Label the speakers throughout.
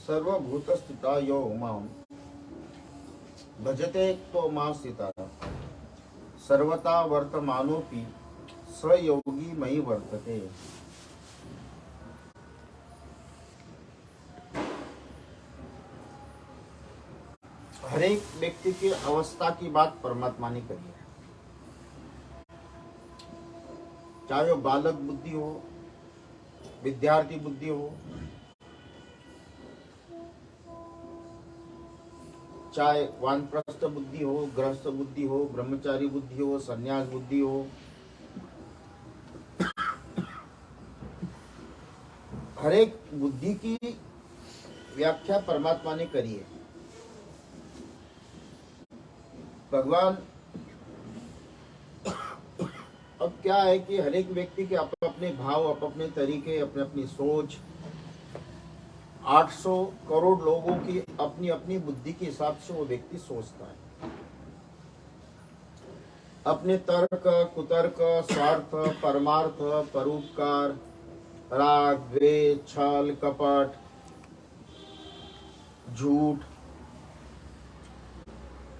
Speaker 1: सर्वभूतस्थिता यो मां भजते तो मां स्थिता सर्वथा वर्तमानोपि स योगी मयि वर्तते। हर एक व्यक्ति की अवस्था की बात परमात्मा ने करी है, चाहे वो बालक बुद्धि हो, विद्यार्थी बुद्धि हो, चाहे वानप्रस्थ बुद्धि हो, गृहस्थ बुद्धि हो, ब्रह्मचारी बुद्धि हो, संन्यास बुद्धि हो, हर एक बुद्धि की व्याख्या परमात्मा ने करी है। भगवान अब क्या है कि हर एक व्यक्ति के अपने अपने भाव, अपने अपने तरीके, अपने अपनी सोच, 800 करोड़ लोगों की अपनी अपनी बुद्धि के हिसाब से वो व्यक्ति सोचता है। अपने तर्क, कुतर्क, स्वार्थ, परमार्थ, परोपकार, राग, द्वेष, छल, कपट, झूठ,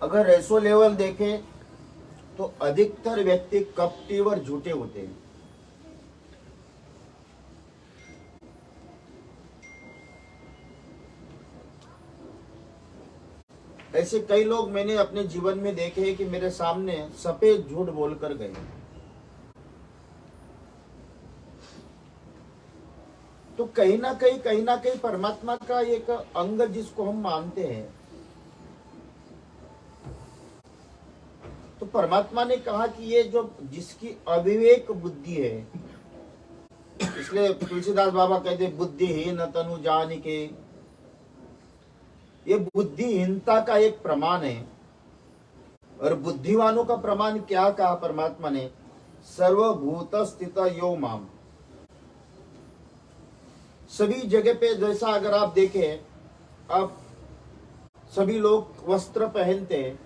Speaker 1: अगर ऐसो लेवल देखें तो अधिकतर व्यक्ति कपटी और झूठे होते हैं। ऐसे कई लोग मैंने अपने जीवन में देखे हैं कि मेरे सामने सफेद झूठ बोलकर गए। तो कहीं ना कहीं परमात्मा का एक अंग जिसको हम मानते हैं, तो परमात्मा ने कहा कि ये जो जिसकी अविवेक बुद्धि है, इसलिए तुलसीदास बाबा कहते बुद्धिहीन तनु जानिके, ये बुद्धिहीनता का एक प्रमाण है। और बुद्धिवानों का प्रमाण क्या कहा परमात्मा ने? सर्वभूत स्थित यो माम। सभी जगह पे जैसा अगर आप देखें, अब सभी लोग वस्त्र पहनते हैं,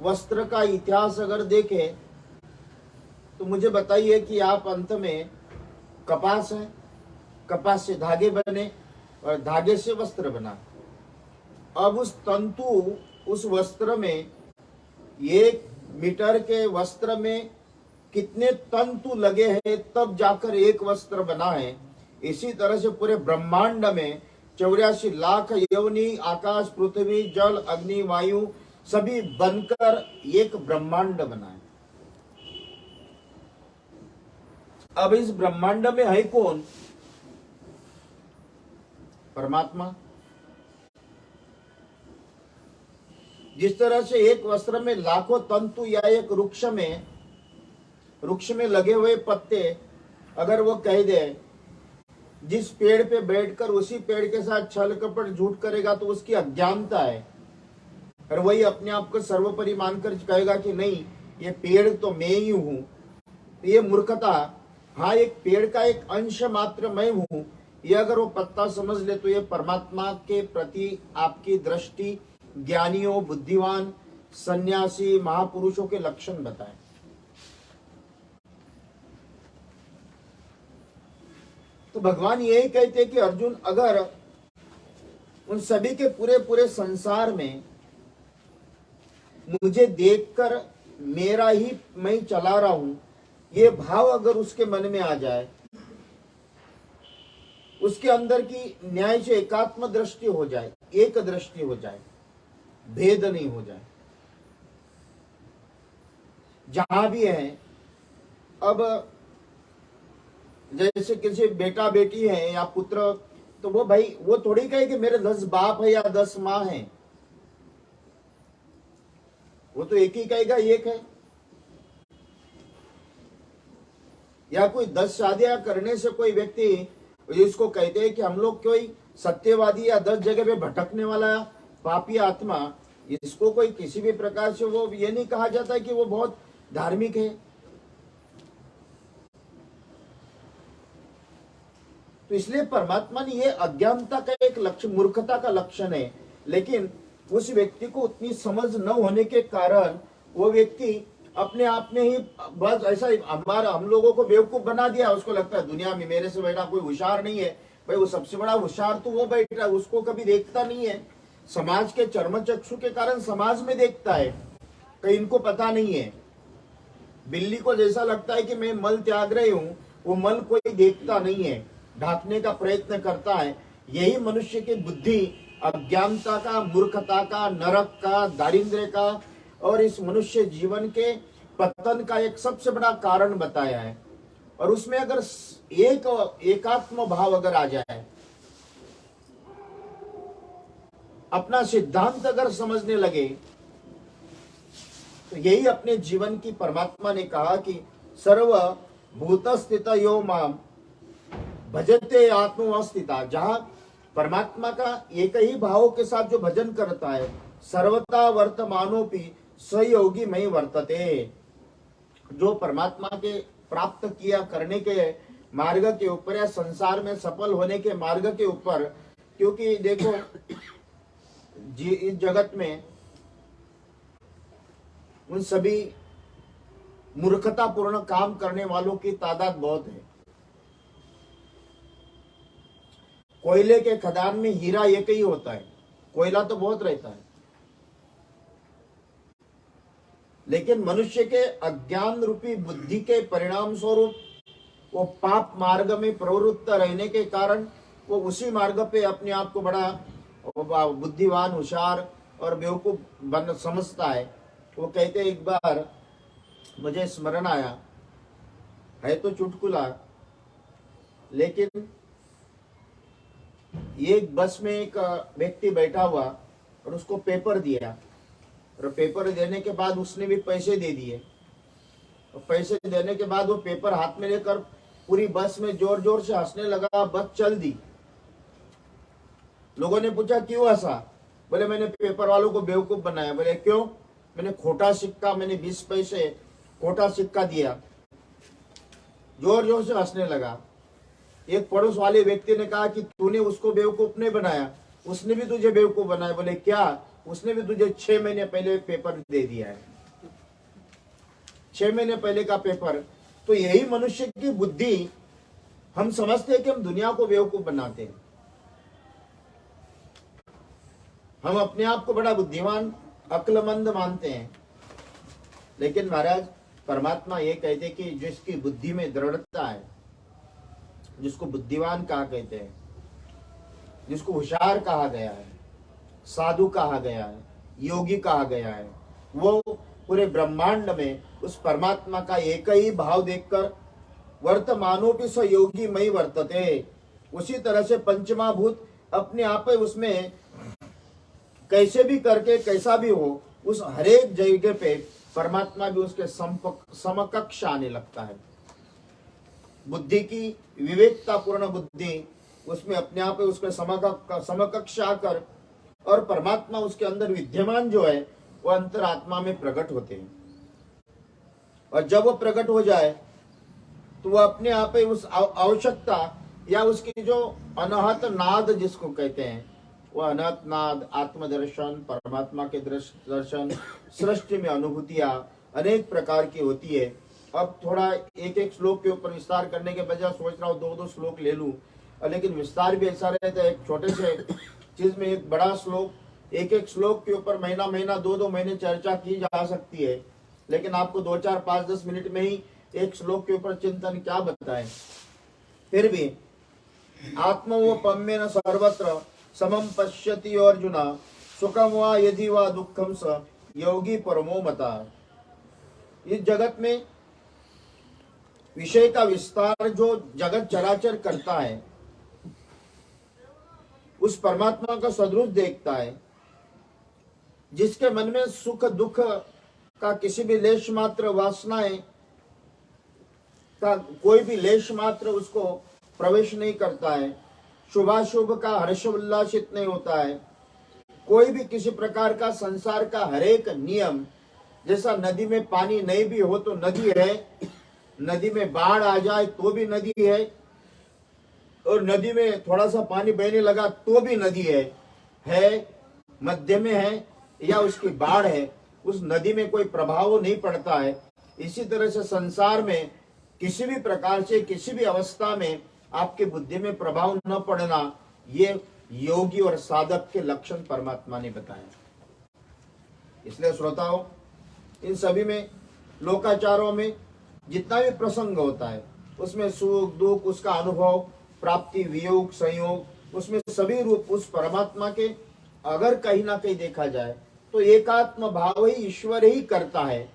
Speaker 1: वस्त्र का इतिहास अगर देखें तो मुझे बताइए कि आप अंत में कपास है, कपास से धागे बने और धागे से वस्त्र बना। अब उस तंतु, उस वस्त्र में, 1 मीटर के वस्त्र में कितने तंतु लगे हैं तब जाकर एक वस्त्र बना है। इसी तरह से पूरे ब्रह्मांड में 84 लाख योनि, आकाश, पृथ्वी, जल, अग्नि, वायु सभी बनकर एक ब्रह्मांड बना है। अब इस ब्रह्मांड में है कौन? परमात्मा। जिस तरह से एक वस्त्र में लाखों तंतु या एक वृक्ष में लगे हुए पत्ते, अगर वो कह दे जिस पेड़ पे बैठकर उसी पेड़ के साथ छल कपट झूठ करेगा तो उसकी अज्ञानता है। और वही अपने आप को सर्वोपरि मानकर कहेगा कि नहीं, ये पेड़ तो मैं ही हूं, तो ये मूर्खता। हाँ, एक पेड़ का एक अंश मात्र मैं हूं, ये अगर वो पत्ता समझ ले तो ये परमात्मा के प्रति आपकी दृष्टि ज्ञानियों, बुद्धिवान, सन्यासी, महापुरुषों के लक्षण बताए। तो भगवान यही कहते हैं कि अर्जुन, अगर उन सभी के पूरे पूरे संसार में मुझे देखकर मेरा ही मैं चला रहा हूं, ये भाव अगर उसके मन में आ जाए, उसके अंदर की न्याय से एकात्म दृष्टि हो जाए, एक दृष्टि हो जाए, भेद नहीं हो जाए, जहां भी है। अब जैसे किसी बेटा बेटी है या पुत्र, तो वो भाई वो थोड़ी कहे कि मेरे 10 बाप है या 10 माँ है, वो तो एक ही कहेगा एक है। या कोई 10 शादियां करने से कोई व्यक्ति इसको कहते हैं कि हम लोग कोई सत्यवादी या 10 जगह पे भटकने वाला पापी आत्मा, इसको कोई किसी भी प्रकार से वो ये नहीं कहा जाता कि वो बहुत धार्मिक है। तो इसलिए परमात्मा ने ये अज्ञानता का एक लक्षण, मूर्खता का लक्षण है। लेकिन उस व्यक्ति को उतनी समझ न होने के कारण वो व्यक्ति अपने आप में ही बस ऐसा हम लोगों को बेवकूफ बना दिया। उसको लगता है दुनिया में मेरे से बड़ा कोई होशियार नहीं है, भाई वो सबसे बड़ा होशियार तो वो बैठ रहा है, उसको कभी देखता नहीं है। समाज के चर्म चक्षु के कारण समाज में देखता है, कहीं इनको पता नहीं है। बिल्ली को जैसा लगता है कि मैं मल त्याग रही हूं, वो मल कोई देखता नहीं है, ढांकने का प्रयत्न करता है। यही मनुष्य की बुद्धि अज्ञानता का, मूर्खता का, नरक का, दारिद्र्य का और इस मनुष्य जीवन के पतन का एक सबसे बड़ा कारण बताया है। और उसमें अगर एकात्म भाव अगर आ जाए, अपना सिद्धांत अगर समझने लगे, तो यही अपने जीवन की परमात्मा ने कहा कि सर्व भूत स्थित यो माम भजते आत्मवस्थिता। जहां परमात्मा का एक ही भाव के साथ जो भजन करता है, सर्वता वर्तमानोपि सहयोगी मई वर्तते। जो परमात्मा के प्राप्त किया करने के मार्ग के ऊपर या संसार में सफल होने के मार्ग के ऊपर, क्योंकि देखो इस जगत में उन सभी मूर्खतापूर्ण काम करने वालों की तादाद बहुत है। कोयले के खदान में हीरा एक ही होता है, कोयला तो बहुत रहता है, लेकिन मनुष्य के अज्ञान रूपी बुद्धि के परिणाम स्वरूप वो पाप मार्ग में प्रवृत्त रहने के कारण वो उसी मार्ग पे अपने आप को बड़ा बुद्धिवान, होशियार और बेवकूफ बन समझता है। वो कहते एक बार मुझे स्मरण आया, है तो चुटकुला, लेकिन एक बस में एक व्यक्ति बैठा हुआ और उसको पेपर दिया, और पेपर देने के बाद उसने भी पैसे दे दिए। और पैसे देने के बाद वो पेपर हाथ में लेकर पूरी बस में जोर जोर से हंसने लगा। बस चल दी। लोगों ने पूछा क्यों हंसा? बोले मैंने पेपर वालों को बेवकूफ बनाया। बोले क्यों? मैंने खोटा सिक्का, मैंने 20 पैसे खोटा सिक्का दिया। जोर जोर से हंसने लगा। एक पड़ोस वाले व्यक्ति ने कहा कि तूने उसको बेवकूफ नहीं बनाया, उसने भी तुझे बेवकूफ बनाया। बोले क्या? उसने भी तुझे 6 महीने पहले पेपर दे दिया है, 6 महीने पहले का पेपर। तो यही मनुष्य की बुद्धि, हम समझते हैं कि हम दुनिया को बेवकूफ बनाते हैं, हम अपने आप को बड़ा बुद्धिमान, अक्लमंद मानते हैं। लेकिन महाराज परमात्मा ये कहते कि जिसकी बुद्धि में दृढ़ता है, जिसको बुद्धिवान कहा कहते हैं, जिसको होशियार कहा गया है, साधु कहा गया है, योगी कहा गया है, वो पूरे ब्रह्मांड में उस परमात्मा का एक ही भाव देखकर वर्तमानोपि स योगी मई वर्तते। उसी तरह से पंचमाभूत अपने आप उसमें कैसे भी करके, कैसा भी हो, उस हरेक जगह पे परमात्मा भी उसके समकक्ष आने लगता है। बुद्धि की विवेकतापूर्ण बुद्धि उसमें अपने आप उसके समकक्ष आकर, और परमात्मा उसके अंदर विद्यमान जो है वो अंतरात्मा में प्रकट होते हैं। और जब वो प्रकट हो जाए तो वो अपने आप ही उस आवश्यकता या उसकी जो अनहत नाद जिसको कहते हैं, वो अनहत नाद, आत्मदर्शन, परमात्मा के दर्शन, सृष्टि में अनुभूतियां अनेक प्रकार की होती है। अब थोड़ा एक एक श्लोक के ऊपर विस्तार करने के बजाय सोच रहा हूँ 2-2 श्लोक ले लूं, लेकिन विस्तार भी ऐसा रहता है, एक छोटे से चीज में एक बड़ा श्लोक, एक एक श्लोक के ऊपर महीना महीना 2-2 महीने चर्चा की जा सकती है। लेकिन आपको 2-4, 5-10 मिनट में ही एक श्लोक के ऊपर चिंतन क्या बताएं। फिर भी आत्मवोपम्येन सर्वत्र समम पश्यति अर्जुन, सुखम वा यदि वा दुखम स योगी परमो मता। इस जगत में विषय का विस्तार जो जगत चराचर करता है, उस परमात्मा का सदरूप देखता है, जिसके मन में सुख दुख का किसी भी लेश मात्र वासनाएं का कोई भी लेश मात्र उसको प्रवेश नहीं करता है, शुभाशुभ का हर्ष उल्लासित नहीं होता है, कोई भी किसी प्रकार का संसार का हरेक नियम, जैसा नदी में पानी नहीं भी हो तो नदी है, नदी में बाढ़ आ जाए तो भी नदी है, और नदी में थोड़ा सा पानी बहने लगा तो भी नदी है मध्य में है या उसकी बाढ़ है, उस नदी में कोई प्रभाव नहीं पड़ता है। इसी तरह से संसार में किसी भी प्रकार से किसी भी अवस्था में आपके बुद्धि में प्रभाव न पड़ना, ये योगी और साधक के लक्षण परमात्मा ने बताया। इसलिए श्रोताओं, इन सभी में, लोकाचारों में जितना भी प्रसंग होता है उसमें सुख दुख, उसका अनुभव, प्राप्ति, वियोग, संयोग, उसमें सभी रूप उस परमात्मा के अगर कहीं ना कहीं देखा जाए तो एकात्म भाव ही ईश्वर ही करता है।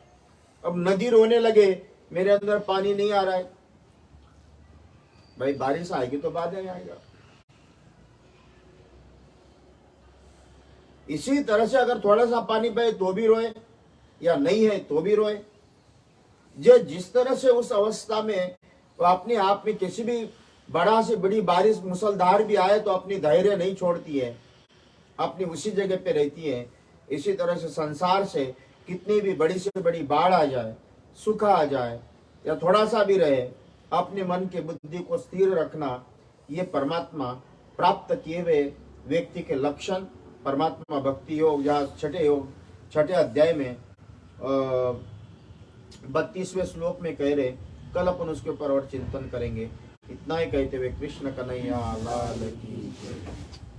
Speaker 1: अब नदी रोने लगे, मेरे अंदर पानी नहीं आ रहा है, भाई बारिश आएगी तो बाद में आएगा। इसी तरह से अगर थोड़ा सा पानी बहे तो भी रोए, या नहीं है तो भी रोए। जो जिस तरह से उस अवस्था में वो अपने आप में, किसी भी बड़ा से बड़ी बारिश मुसलधार भी आए तो अपनी धैर्य नहीं छोड़ती है, अपनी उसी जगह पे रहती है। इसी तरह से संसार से कितनी भी बड़ी से बड़ी बाढ़ आ जाए, सुख आ जाए, या थोड़ा सा भी रहे, अपने मन के बुद्धि को स्थिर रखना, ये परमात्मा प्राप्त किए हुए व्यक्ति के लक्षण परमात्मा भक्ति योग या छठे अध्याय में 32वें श्लोक में कह रहे। कल अपन उसके ऊपर और चिंतन करेंगे। इतना ही कहते हुए कृष्ण कन्हैया लाल की जय।